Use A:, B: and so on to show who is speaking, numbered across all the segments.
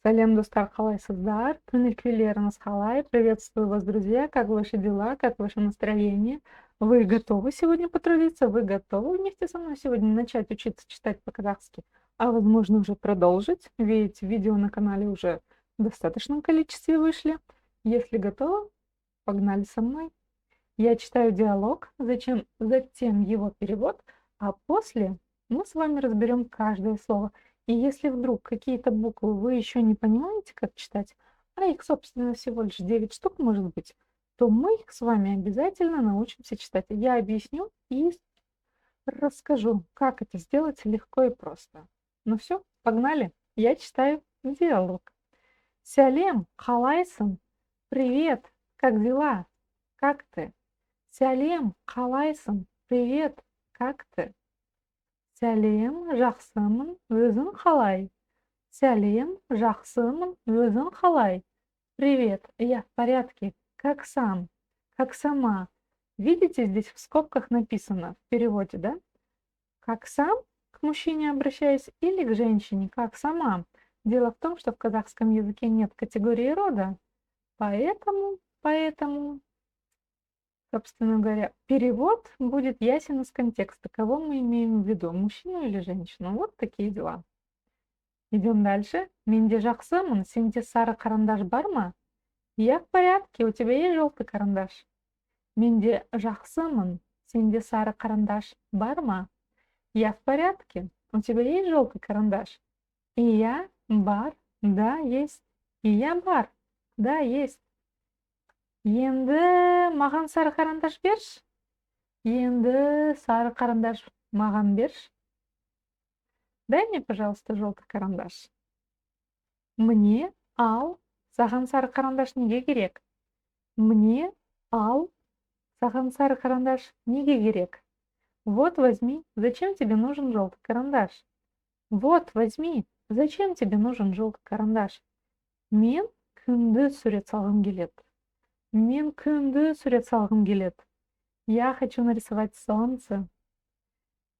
A: Салем, достар, халайсыздар, күніккүйлеріңіз халай. Приветствую вас, друзья. Как ваши дела, как ваше настроение? Вы готовы сегодня потрудиться? Вы готовы вместе со мной сегодня начать учиться читать по-казахски? А возможно уже продолжить, ведь видео на канале уже в достаточном количестве вышли. Если готовы, погнали со мной. Я читаю диалог, затем его перевод, а после мы с вами разберем каждое слово. И если вдруг какие-то буквы вы еще не понимаете, как читать, а их, собственно, всего лишь 9 штук может быть, то мы их с вами обязательно научимся читать. Я объясню и расскажу, как это сделать легко и просто. Ну все, погнали. Я читаю диалог. Сялем, халайсың? Привет, как дела? Как ты? Сәлем, қалайсың? Привет, как ты? Сәлем, жақсымын, өзің қалай? Сәлем, жақсымын, өзің қалай? Привет, я в порядке, как сам, как сама. Видите, здесь в скобках написано в переводе, да? Как сам, к мужчине обращаясь, или к женщине, как сама. Дело в том, что в казахском языке нет категории рода, поэтому собственно говоря, перевод будет ясен из контекста, кого мы имеем в виду, мужчину или женщину. Вот такие дела. Идем дальше. Менде жақсымын, сенде сары карандаш бар ма? Я в порядке, у тебя есть желтый карандаш? Менде жақсымын, сенде сары карандаш бар ма? Я в порядке, у тебя есть желтый карандаш? И я бар, да, есть. И я бар, да, есть. Енді маған сары карандаш берші. Енді сары карандаш маған берші. Дай мне, пожалуйста, желтый карандаш. Мне ал, саған сары карандаш неге керек? Мне ал, саған сары карандаш неге керек? Вот возьми, зачем тебе нужен желтый карандаш? Вот возьми, зачем тебе нужен желтый карандаш? Мен күнді сурет салғым келеді. Мен күнді сурет салғым келеді. Я хочу нарисовать солнце.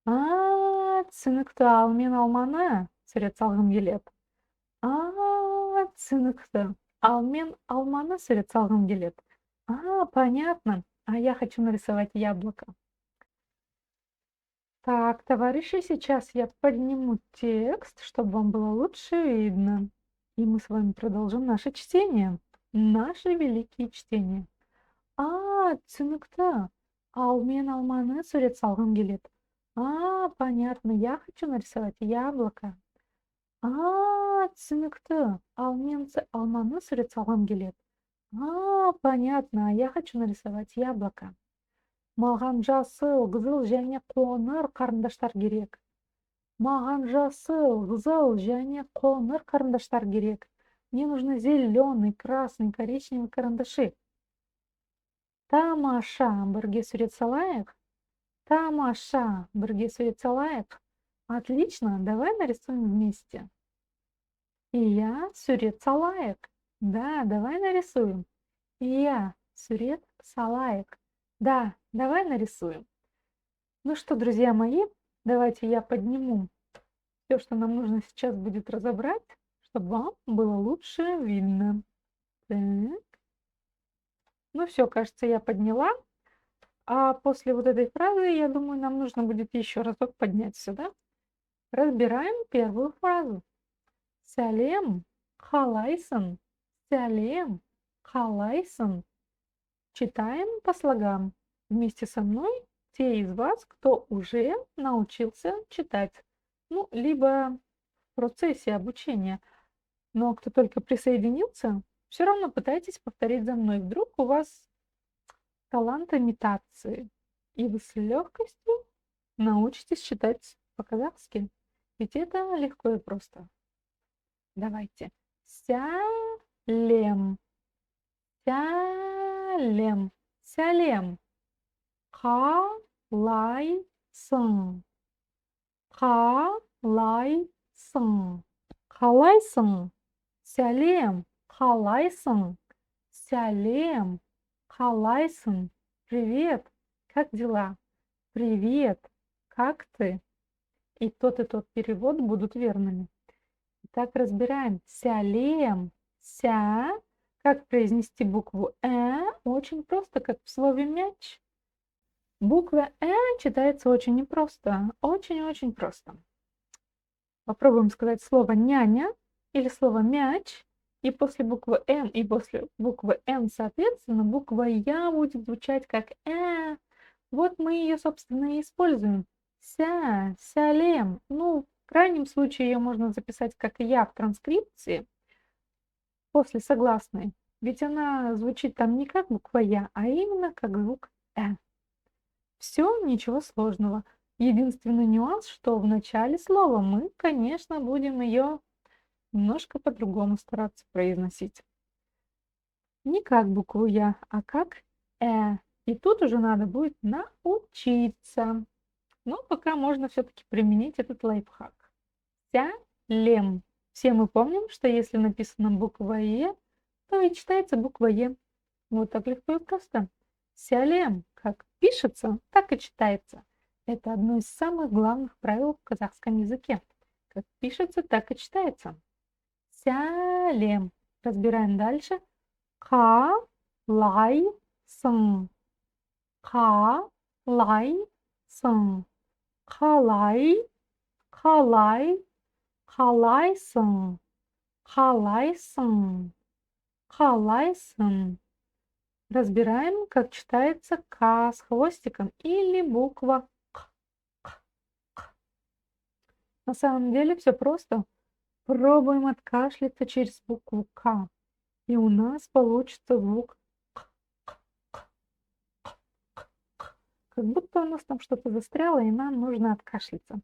A: Түсінікті, ал мен алманы сурет салғым келеді. Түсінікті, ал мен алманы сурет салғым келеді. Понятно. А я хочу нарисовать яблоко. Так, товарищи, сейчас я подниму текст, чтобы вам было лучше видно. И мы с вами продолжим наше чтение. Наши великие чтения. Түсінікті, ал мен алманы сурет салғым келеді. Понятно, я хочу нарисовать яблоко. Түсінікті, ал мен алманы сурет салғым келеді. Понятно, я хочу нарисовать яблоко. Маған жасыл, қызыл және қоңыр қарындаштар керек. Маған жасыл, қызыл және қоңыр қарындаштар керек. Мне нужны зеленый, красный, коричневый карандаши. Тамаша, бірге сурет салайық. Тамаша, бірге сурет салайық. Отлично, давай нарисуем вместе. И я сурет салайық. Да, давай нарисуем. И я сурет салайық. Да, давай нарисуем. Ну что, друзья мои, давайте я подниму все, что нам нужно сейчас будет разобрать, чтобы вам было лучше видно. Так. Ну все, кажется, я подняла. А после вот этой фразы, я думаю, нам нужно будет еще разок поднять сюда. Разбираем первую фразу. Сәлем, қалайсың? Сәлем, қалайсың? Читаем по слогам. Вместе со мной те из вас, кто уже научился читать. Ну, либо в процессе обучения. Но кто только присоединился, все равно пытайтесь повторить за мной. Вдруг у вас талант имитации, и вы с легкостью научитесь читать по-казахски. Ведь это легко и просто. Давайте. Сәлем. Сәлем. Сәлем. Қалайсың? Қалайсың? Қалайсың? Сәлем. Қалайсың? Сәлем. Қалайсың? Привет. Как дела? Привет. Как ты? И тот перевод будут верными. Итак, разбираем. Сялем. Ся. Как произнести букву Очень просто, как в слове мяч. Буква читается очень непросто. Очень-очень просто. Попробуем сказать слово няня или слово мяч. И после буквы М и после буквы Н, соответственно, буква Я будет звучать как Вот мы ее, собственно, и используем. Сялем. Ну, в крайнем случае ее можно записать как Я в транскрипции после согласной. Ведь она звучит там не как буква Я, а именно как звук Все, ничего сложного. Единственный нюанс, что в начале слова мы, конечно, будем ее немножко по-другому стараться произносить. Не как букву Я, а как И тут уже надо будет научиться. Но пока можно все-таки применить этот лайфхак. Сялем. Все мы помним, что если написана буква то и читается буква Вот так легко и просто. Сялем. Как пишется, так и читается. Это одно из самых главных правил в казахском языке. Как пишется, так и читается. Сялем. Разбираем дальше. Қалайсың. Қалайсың. Қалай. Қалай. Қалайсың. Қалайсың. Қалайсың. Разбираем, как читается К с хвостиком или буква К. На самом деле все просто. Пробуем откашляться через букву К. И у нас получится звук как будто у нас там что-то застряло, и нам нужно откашляться.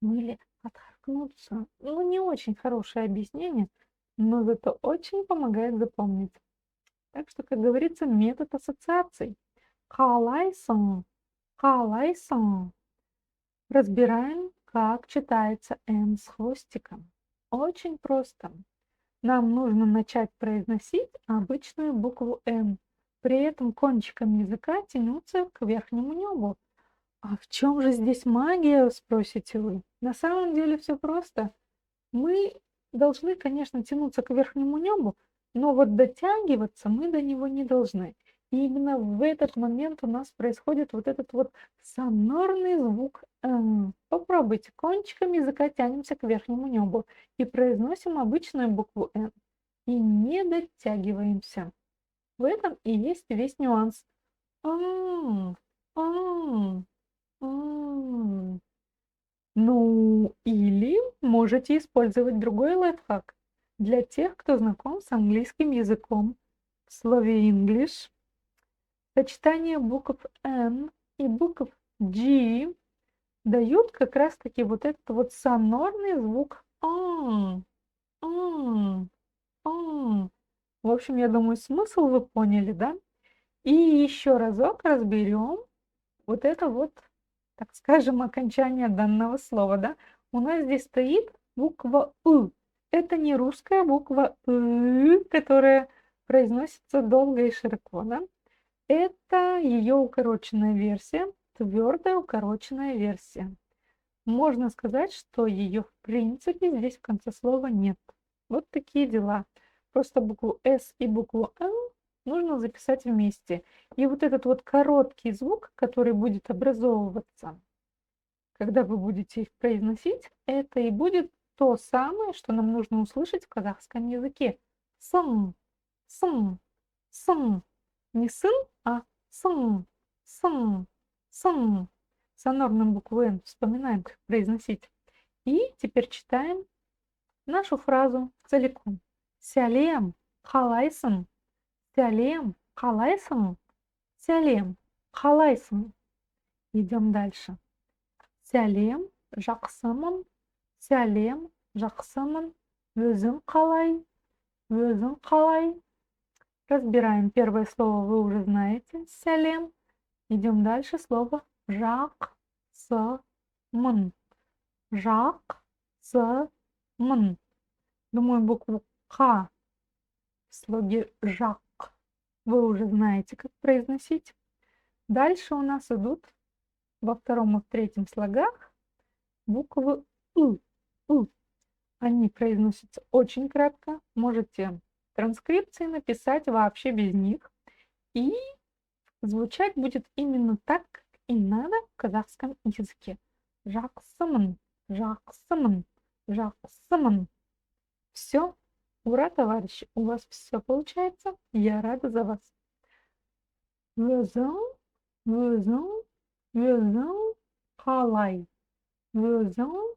A: Ну или отхаркнуться. Ну, не очень хорошее объяснение, но зато очень помогает запомнить. Так что, как говорится, метод ассоциаций. Қалайсың. Қалайсың. Разбираем, как читается М с хвостиком. Очень просто. Нам нужно начать произносить обычную букву М. При этом кончиком языка тянуться к верхнему небу. А в чем же здесь магия, спросите вы? На самом деле все просто. Мы должны, конечно, тянуться к верхнему небу, но вот дотягиваться мы до него не должны. И именно в этот момент у нас происходит вот этот вот сонорный звук «н». Попробуйте, кончиком языка тянемся к верхнему небу и произносим обычную букву «н». И не дотягиваемся. В этом и есть весь нюанс. М, м, м. Ну, или можете использовать другой лайфхак. Для тех, кто знаком с английским языком. В слове English сочетание букв N и букв G дают как раз-таки вот этот вот сонорный звук «м», «м», «м». В общем, я думаю, смысл вы поняли, да? И еще разок разберем вот это вот, так скажем, окончание данного слова, да? У нас здесь стоит буква «ы». Это не русская буква «ы», которая произносится долго и широко, да? Это ее укороченная версия, твердая укороченная версия. Можно сказать, что ее в принципе здесь в конце слова нет. Вот такие дела. Просто букву «с» и букву «н» нужно записать вместе. И вот этот вот короткий звук, который будет образовываться, когда вы будете их произносить, это и будет то самое, что нам нужно услышать в казахском языке. Сын, сын, сын. Не сын, а сын, сын, сын. Сонорным букву «н» вспоминаем, как произносить. И теперь читаем нашу фразу целиком. Сялем, халайсын. Сялем, халайсын. Сялем, халайсын. Идем дальше. Сәлем, жақсымын. Сәлем, жақсымын. Өзің қалай? Өзің қалай? Разбираем первое слово, вы уже знаете. Сәлем. Идем дальше. Слово жақсымын. Жақсымын. Думаю, букву К в слоге жак вы уже знаете, как произносить. Дальше у нас идут во втором и в третьем слогах буквы «ы». «ы». Они произносятся очень кратко. Можете в транскрипции написать вообще без них. И звучать будет именно так, как и надо в казахском языке. Жақсымын, жақсымын, жақсымын. Все. Ура, товарищи, у вас все получается. Я рада за вас. Өзің, өзің, өзің қалай. Өзің,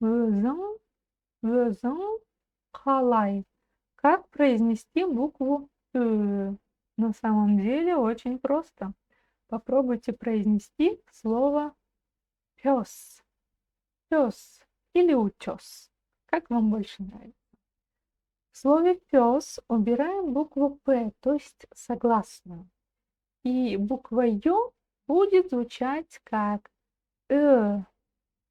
A: өзің, өзің қалай. Как произнести букву «ы»? На самом деле очень просто. Попробуйте произнести слово пес, пес или утес. Как вам больше нравится? В слове пес убираем букву П, то есть согласную. И буква Ё будет звучать как э.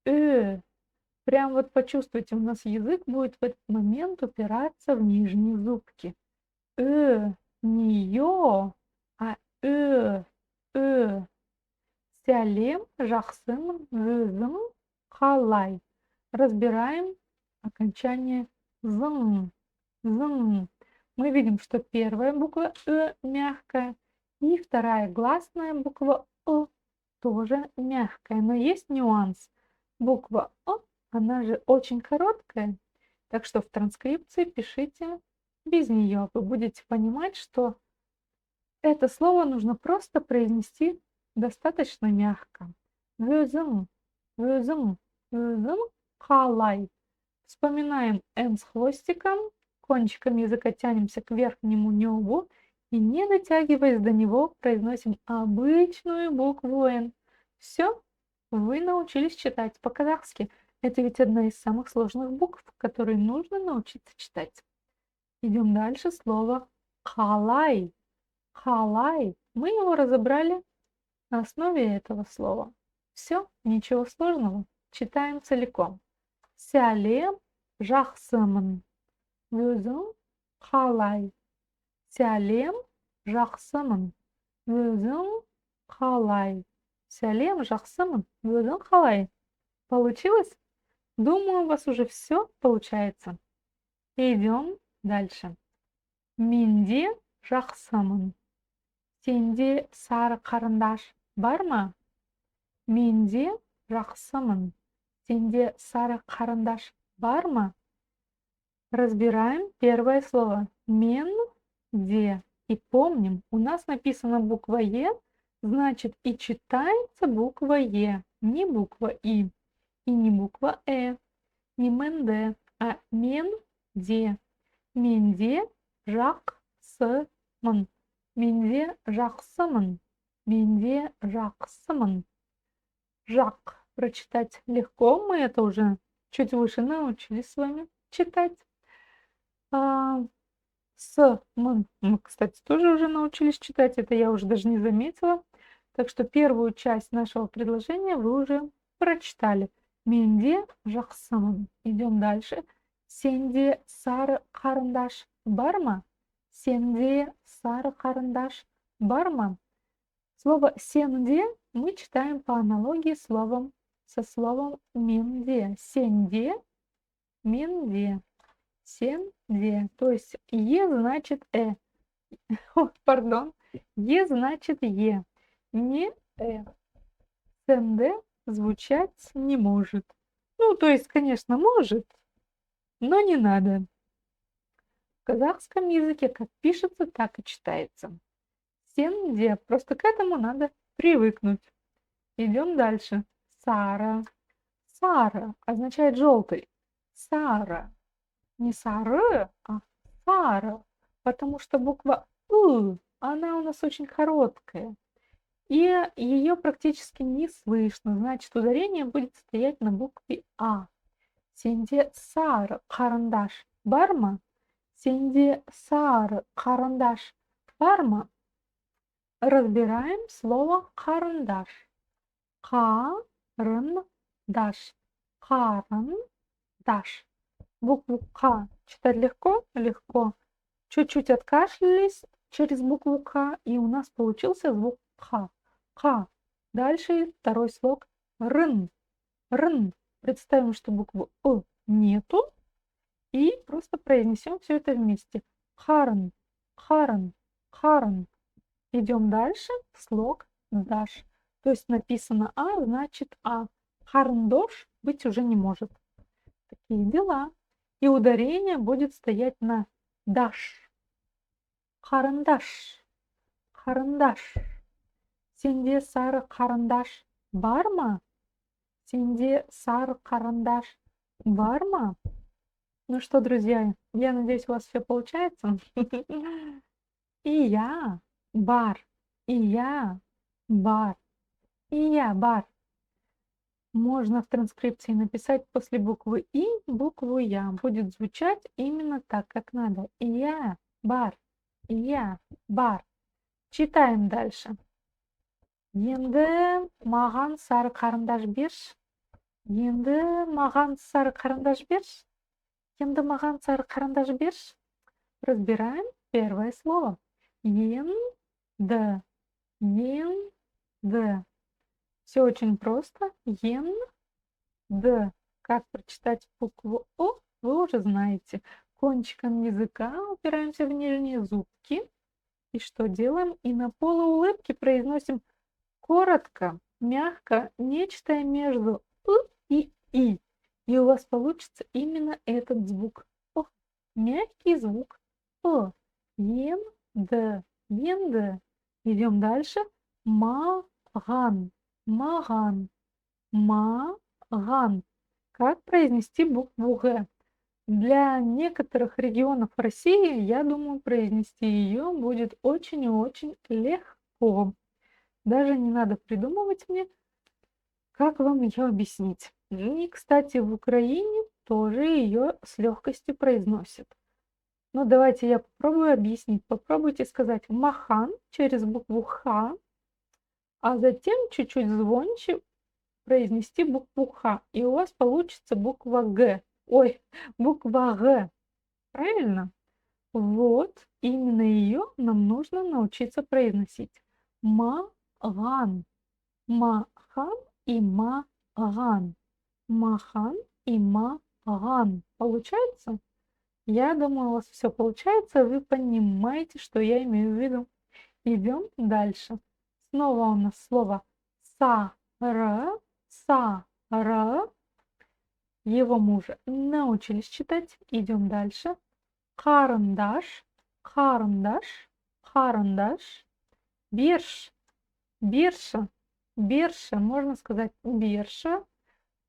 A: Прям вот почувствуйте, у нас язык будет в этот момент упираться в нижние зубки. Не Ё, а э. Сәлем, жақсымын, өзің қалай. Разбираем окончание зың. Зың. Мы видим, что первая буква мягкая, и вторая гласная буква тоже мягкая. Но есть нюанс. Буква она же очень короткая, так что в транскрипции пишите без нее. Вы будете понимать, что это слово нужно просто произнести достаточно мягко. Өзің, өзің, өзің қалай. Вспоминаем «н» с хвостиком, кончиком языка тянемся к верхнему небу и, не дотягиваясь до него, произносим обычную букву «н». Все, вы научились читать по-казахски. Это ведь одна из самых сложных букв, которые нужно научиться читать. Идем дальше. Слово «қалай». «Қалай». Мы его разобрали на основе этого слова. Все, ничего сложного. Читаем целиком. Сәлем, жақсымын. Өзің қалай. Сәлем, жақсымын. Өзің қалай. Сәлем, жақсымын. Өзің қалай. Получилось? Думаю, у вас уже все получается. Идем дальше. Менде жақсымын. Сенде сары қарындаш бар ма? Менде жақсымын. Сенде сары қарындаш бар ма? Разбираем первое слово. Менде. И помним, у нас написана буква Е, значит и читается буква Е, не буква И. И не буква не менде, а менде. Менде жақсымын. Менде жақсымын. Менде жақсымын. Жак прочитать легко, мы это уже чуть выше научились с вами читать. Мы, кстати, тоже уже научились читать, это я уже даже не заметила. Так что первую часть нашего предложения вы уже прочитали. Менде жақсымын. Идем дальше. Сенде сары қарындаш бар ма? Сенде сары қарындаш бар ма? Слово «сенде» мы читаем по аналогии со словом «менде». Сенде, менде, сенде. То есть «е» значит пардон, «е» значит «е», не Сенде звучать не может. Ну, то есть, конечно, может, но не надо. В казахском языке как пишется, так и читается. Сенде. Просто к этому надо привыкнуть. Идем дальше. Сара. Сара означает желтый. Сара. Не сары, а Сара. Потому что буква она у нас очень короткая. И ее практически не слышно. Значит, ударение будет стоять на букве А. Сенде сары қарындаш бар ма? Сенде сары қарындаш бар ма? Разбираем слово карандаш. Карандаш. Карандаш. Букву К читать легко? Легко. Чуть-чуть откашлялись через букву К, и у нас получился звук Х. Х. Дальше второй слог рн. Рн. Представим, что буквы нету, И просто произнесем все это вместе. Харн, харн, харн. Идем дальше. Слог даш. То есть написано А, значит А. Харндош быть уже не может. Такие дела. И ударение будет стоять на даш. Харандаш. Харандаш. Сенде сары карандаш бар ма? Сенде сары карандаш бар ма? Ну что, друзья, я надеюсь, у вас все получается. И я бар. И я бар. И я бар. Можно в транскрипции написать после буквы И букву Я. Будет звучать именно так, как надо. И я бар. И я бар. Читаем дальше. Енді маған сары қарындаш берші. Енді маған сары қарындаш берші. Енді маған сары қарындаш берші. Разбираем первое слово. Енді. Енді. Все очень просто. Енді. Как прочитать букву О, вы уже знаете. Кончиком языка упираемся в нижние зубки. И что делаем? И на полуулыбке произносим коротко, мягко, нечто между и И. И у вас получится именно этот звук. О, мягкий звук. О. Енді. Идем дальше. Маған. Маған. Маған. Как произнести букву Г? Для некоторых регионов России, я думаю, произнести ее будет очень и очень легко. Даже не надо придумывать мне, как вам ее объяснить. И, кстати, в Украине тоже ее с легкостью произносят. Но давайте я попробую объяснить. Попробуйте сказать махан через букву Х, а затем чуть-чуть звонче произнести букву Х. И у вас получится буква Г. Ой, буква Г. Правильно? Вот, именно ее нам нужно научиться произносить. Маган. Махан и маган. Махан и маган. Получается? Я думаю, у вас все получается. Вы понимаете, что я имею в виду. Идем дальше. Снова у нас слово сара. Сара. Его мы уже научились читать. Идем дальше. Карандаш. Карандаш. Карандаш. Бирш. Бирша. Бирша. Можно сказать бирша.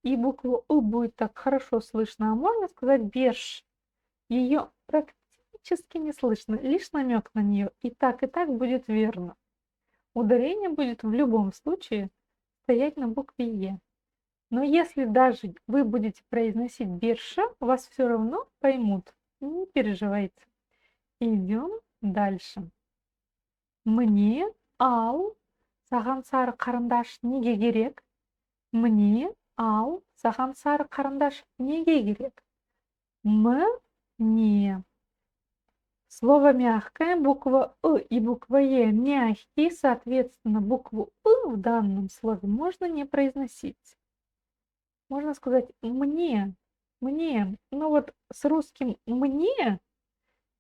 A: И букву У будет так хорошо слышно. А можно сказать берш. Ее практически не слышно. Лишь намек на нее. И так будет верно. Ударение будет в любом случае стоять на букве Е. Но если даже вы будете произносить бирша, вас все равно поймут. Не переживайте. Идем дальше. Мне ал саған сары қарындаш неге керек? Мне ал саған сары қарындаш неге керек? Мне. Слово мягкое, буква и буква Е мягкие, соответственно, букву в данном слове можно не произносить. Можно сказать мне. Но вот с русским мне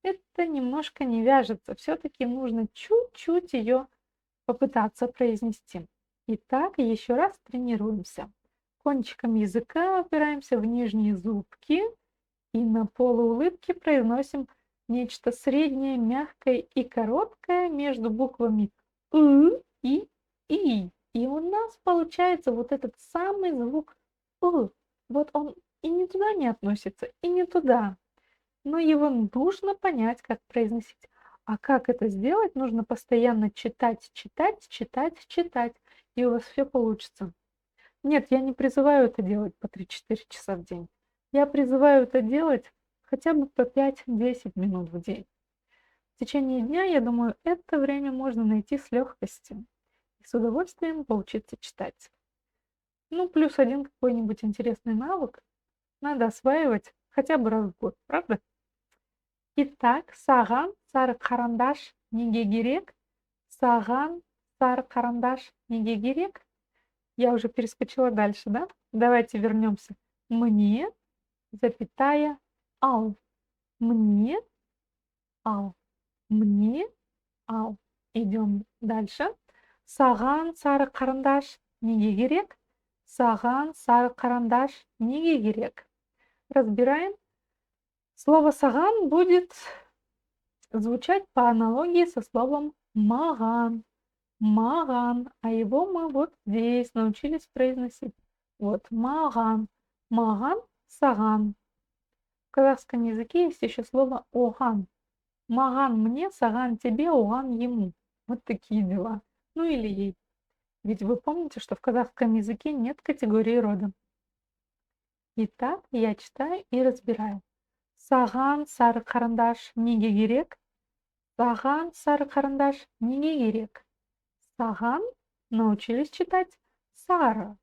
A: это немножко не вяжется. Все-таки нужно чуть-чуть ее попытаться произнести. Итак, еще раз тренируемся. Кончиком языка опираемся в нижние зубки и на полуулыбке произносим нечто среднее, мягкое и короткое между буквами и И. И у нас получается вот этот самый звук Вот он и не туда не относится, и не туда. Но его нужно понять, как произносить. А как это сделать? Нужно постоянно читать. И у вас все получится. Нет, я не призываю это делать по 3-4 часа в день. Я призываю это делать хотя бы по 5-10 минут в день. В течение дня, я думаю, это время можно найти с легкостью и с удовольствием поучиться читать. Ну, плюс один какой-нибудь интересный навык надо осваивать хотя бы раз в год, правда? Итак, саған сары қарандаш неге керек? Саған сары қарандаш неге керек? Я уже перескочила дальше, да? Давайте вернемся. Мне, запятая, ал. Мне ал. Мне ал. Идем дальше. Саған сары қарындаш неге керек? Саған сары қарындаш неге керек? Разбираем. Слово саған будет звучать по аналогии со словом маған. Маған. А его мы вот здесь научились произносить. Вот маған. Маған, саған. В казахском языке есть еще слово оған. Маған мне, саған тебе, оған ему. Вот такие дела. Ну или ей. Ведь вы помните, что в казахском языке нет категории рода. Итак, я читаю и разбираю. Саған сары қарындаш неге керек? Саған сары қарындаш неге керек? Саған научились читать сара.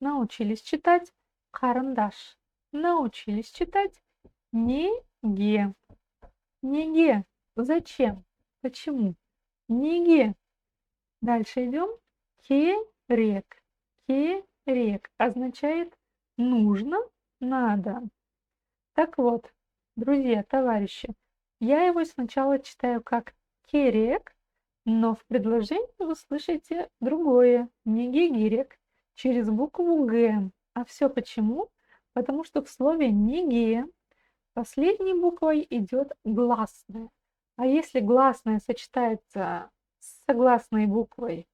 A: Научились читать қарындаш. Научились читать неге. Неге. Зачем? Почему? Неге. Дальше идем. Керек. Керек означает нужно, надо. Так вот, друзья, товарищи, я его сначала читаю как керек, но в предложении вы слышите другое, негегирек, через букву Г. А все почему? Потому что в слове неге последней буквой идет гласная. А если гласная сочетается с согласной буквой,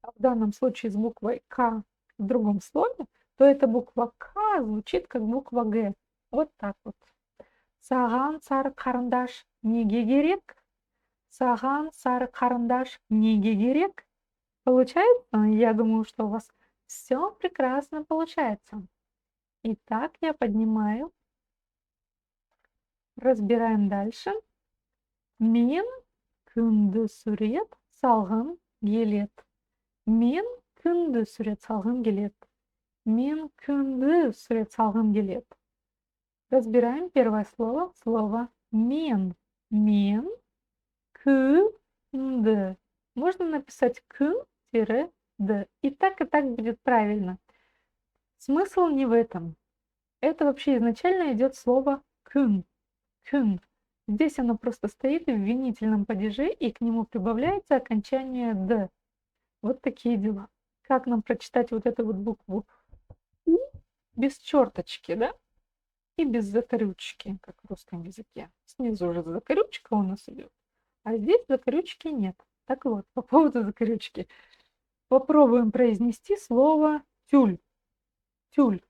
A: в данном случае с буквой К в другом слове, то эта буква К звучит как буква Г. Вот так вот. Саған сары қарындаш неге керек? Саған сары қарындаш неге керек? Получается? Я думаю, что у вас все прекрасно получается. Итак, я поднимаю. Разбираем дальше. Мен күнді сурет салғым келет. Мен күнді сурет салғым келет. Мен күнді сурет салғым келет. Разбираем первое слово. Слово мен. Мен күнді. Можно написать күн-д. И так будет правильно. Смысл не в этом. Это вообще изначально идет слово күн. Күн. Здесь оно просто стоит в винительном падеже, и к нему прибавляется окончание «д». Вот такие дела. Как нам прочитать вот эту вот букву «у» без черточки, да? И без закорючки, как в русском языке. Снизу уже закорючка у нас идет, а здесь закорючки нет. Так вот, по поводу закорючки. Попробуем произнести слово «тюль». Тюль.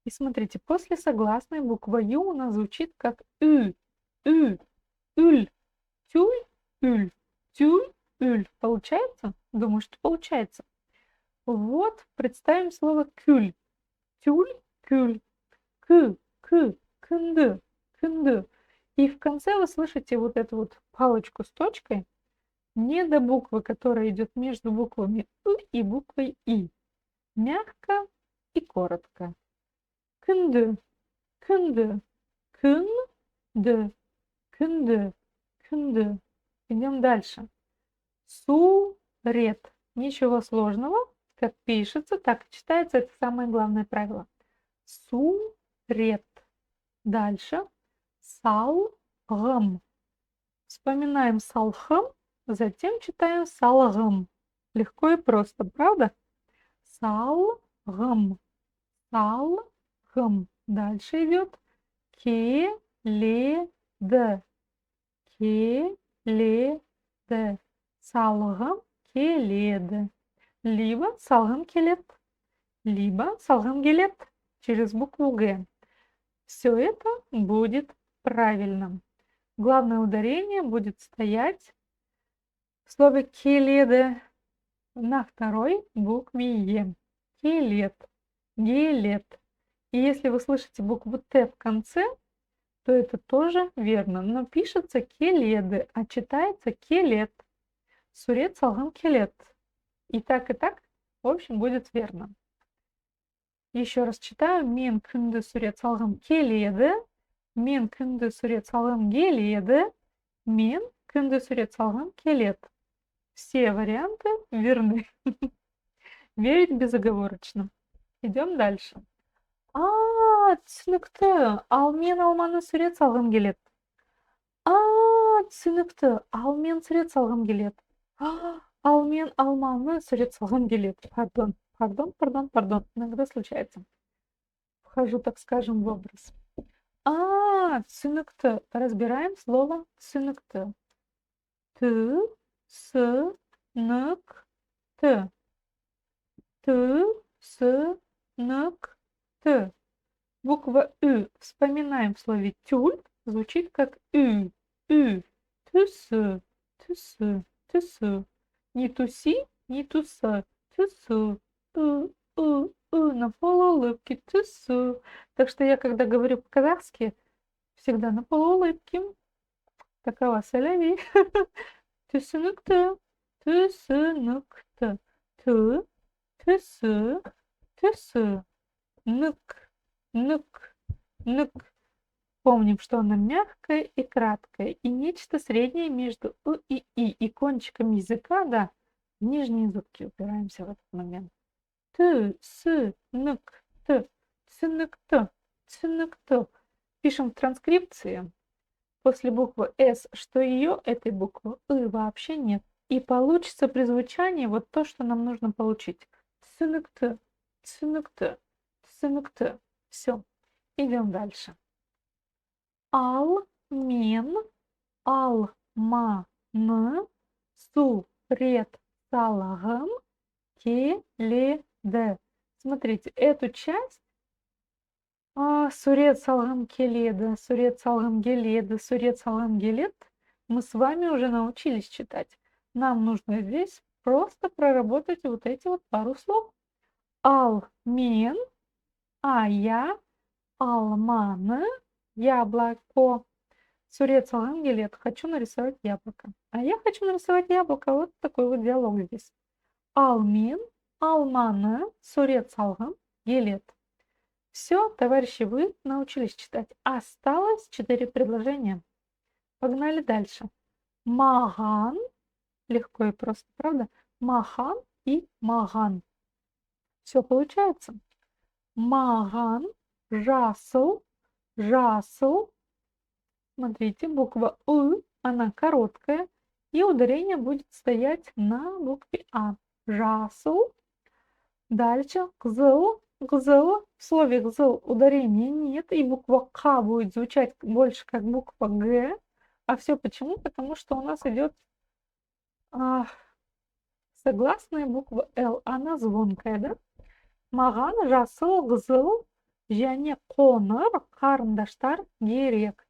A: И смотрите, после согласной буква «ю» у нас звучит как «ы». «Ы». «Ыль». Тюль. «Ыль». Тюль. «Ыль». Получается? Думаю, что получается. Вот, представим слово «кюль». Тюль. «Кюль». «Кы». «Кы». «Кынды». «Кынды». И в конце вы слышите вот эту вот палочку с точкой, не до буквы, которая идет между буквами «ы» и буквой «и». Мягко и коротко. Күнді. Күнді. Күнді. Күнді. Күнді. Идем дальше. Сурет. Ничего сложного. Как пишется, так и читается. Это самое главное правило. Сурет. Дальше. Салғым. Вспоминаем салхым, затем читаем салғым. Легко и просто, правда? Салғым. Салғым. Дальше идет келеді. Келеді. Салғым келеді. Либо салғым келет. Либо салғым келет через букву Г. Все это будет правильно. Главное ударение будет стоять в слове келеді на второй букве Е. Келет. Гелет. И если вы слышите букву Т в конце, то это тоже верно. Но пишется келеді, а читается келет. Сурет салғым келет. И так, в общем, будет верно. Еще раз читаю. Мен күнді сурет салғым келеді. Мен күнді сурет салғым келеді. Мен күнді сурет салғым келет. Все варианты верны. Верить безоговорочно. Идем дальше. Түсінікті. Ал мен алманы сурет салғым келеді. Түсінікті. Ал мен сурет салғым келеді. Ал мен алманы сурет салғым келеді. Пардон. Иногда случается. Вхожу, так скажем, в образ. Түсінікті. Разбираем слово түсінікті. Түсінікті. Түсінікті. Буква «ü» вспоминаем в слове «тюль», звучит как «ü», «ü». Түсі, түсі, түсі. Не туси, не туса. Түсі, на полуулыбке, түсі. Так что я, когда говорю по-казахски, всегда на полуулыбке. Такова соляви. Түсінікті, түсінікті. Түсі, түсі. Нык. Помним, что она мягкая и краткая, и нечто среднее между и и кончиком языка, да, в нижние зубки упираемся в этот момент. Цыныкты. Пишем в транскрипции после буквы «С», что ее, этой буквы «ы» вообще нет. И получится при звучании вот то, что нам нужно получить. Цыныкты. Все. Идем дальше. Мен, алманы, сурет салғым келеді. Смотрите, эту часть сурет салғым келеді, сурет салғым келеді мы с вами уже научились читать. Нам нужно здесь просто проработать вот эти вот пару слов. Мен, я, алманы, яблоко. Сурет салғым келеді. Хочу нарисовать яблоко. А я хочу нарисовать яблоко. Вот такой вот диалог здесь. Мен, алманы, сурет салғым келеді. Все, товарищи, вы научились читать. Осталось 4 предложения. Погнали дальше. Маған. Легко и просто, правда? Махан и маган. Все получается. Маган, жасыл. Смотрите, буква «ы», она короткая, и ударение будет стоять на букве «а». Жасыл. Дальше гзыл. В слове гзыл ударения нет, и буква «к» будет звучать больше как буква «г». А все почему? Потому что у нас идет согласная буква «л». Она звонкая, да? Маған, жасыл, гзыл, және қоңыр, қарындаштар керек.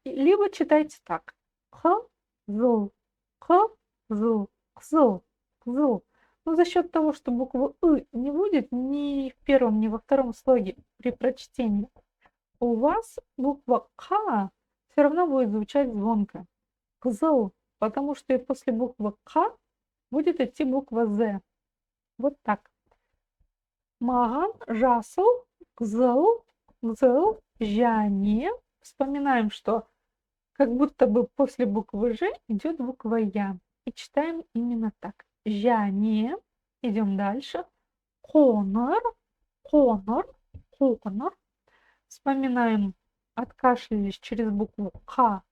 A: Либо читайте так. Қызыл. Но за счет того, что буквы «ы» не будет ни в первом, ни во втором слоге при прочтении, у вас буква «к» все равно будет звучать звонко. Кзыл, потому что и после буквы «к» будет идти буква «з». Вот так. Маған, жасыл, гзыл, және. Вспоминаем, что как будто бы после буквы «ж» идет буква «я». И читаем именно так. Және. Идем дальше. Қоңыр. Вспоминаем, откашлялись через букву «к»,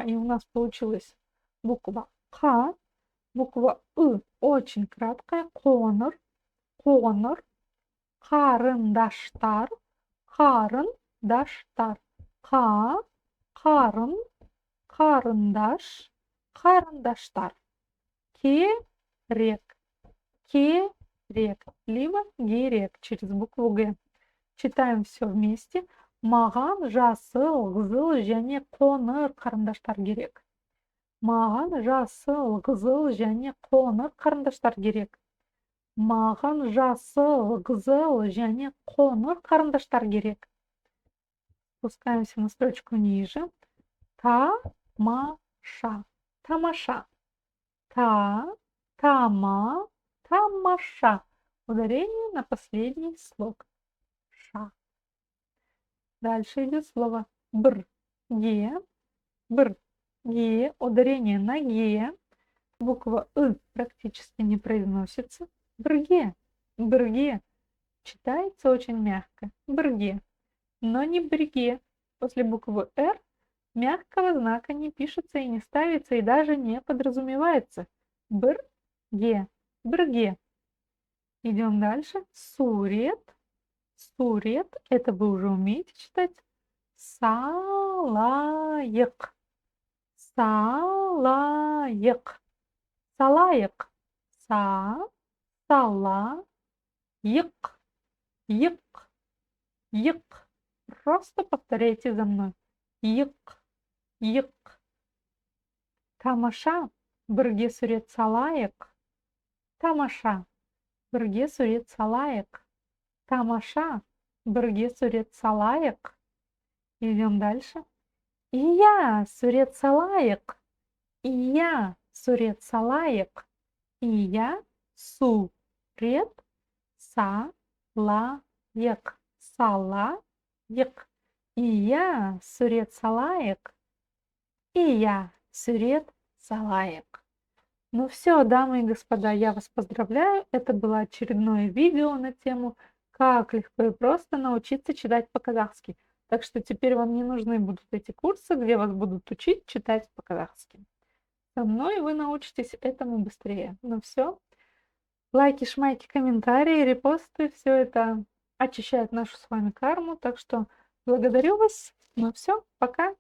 A: и у нас получилась буква «к». Буква «ы» очень краткая. Қоңыр. Қарындаштар. Қарындаштар. Керек. Либо керек через букву «г». Читаем все вместе. Маған, жасыл, гзыл, және қоңыр қарындаштар керек. Маған, жасыл, гзыл, және қоңыр қарындаштар керек. Маған, жасыл, гзыл, және қоңыр қарындаштар керек. Спускаемся на строчку ниже. Тамаша. Тамаша. Ударение на последний слог. Ша. Дальше идет слово брге. Ударение на ге. Буква «ы» практически не произносится. Брге. читается очень мягко. Брге. Но не бреге. После буквы «Р» мягкого знака не пишется и не ставится, и даже не подразумевается. Брге. Брге. Идем дальше. Сурет. Сурет. Это вы уже умеете читать. Салаек. Салаек. Салаек. Сала. Ек. Ек. Ек. Просто повторяйте за мной. Ек. Ек. Тамаша. Бірге сурет салайық. Тамаша. Бірге сурет салайық. Тамаша. Бірге сурет салайық. Идем дальше. Ия сурет салайық. Ия сурет салайық. Ия сурет салайық. Салайық. Ия сурет салайық. Ия сурет салайық. Ну все, дамы и господа, я вас поздравляю. Это было очередное видео на тему «Как легко и просто научиться читать по-казахски». Так что теперь вам не нужны будут эти курсы, где вас будут учить читать по-казахски. Со мной вы научитесь этому быстрее. Ну все. Лайки, шмайки, комментарии, репосты. Все это очищает нашу с вами карму. Так что благодарю вас. Ну все, пока.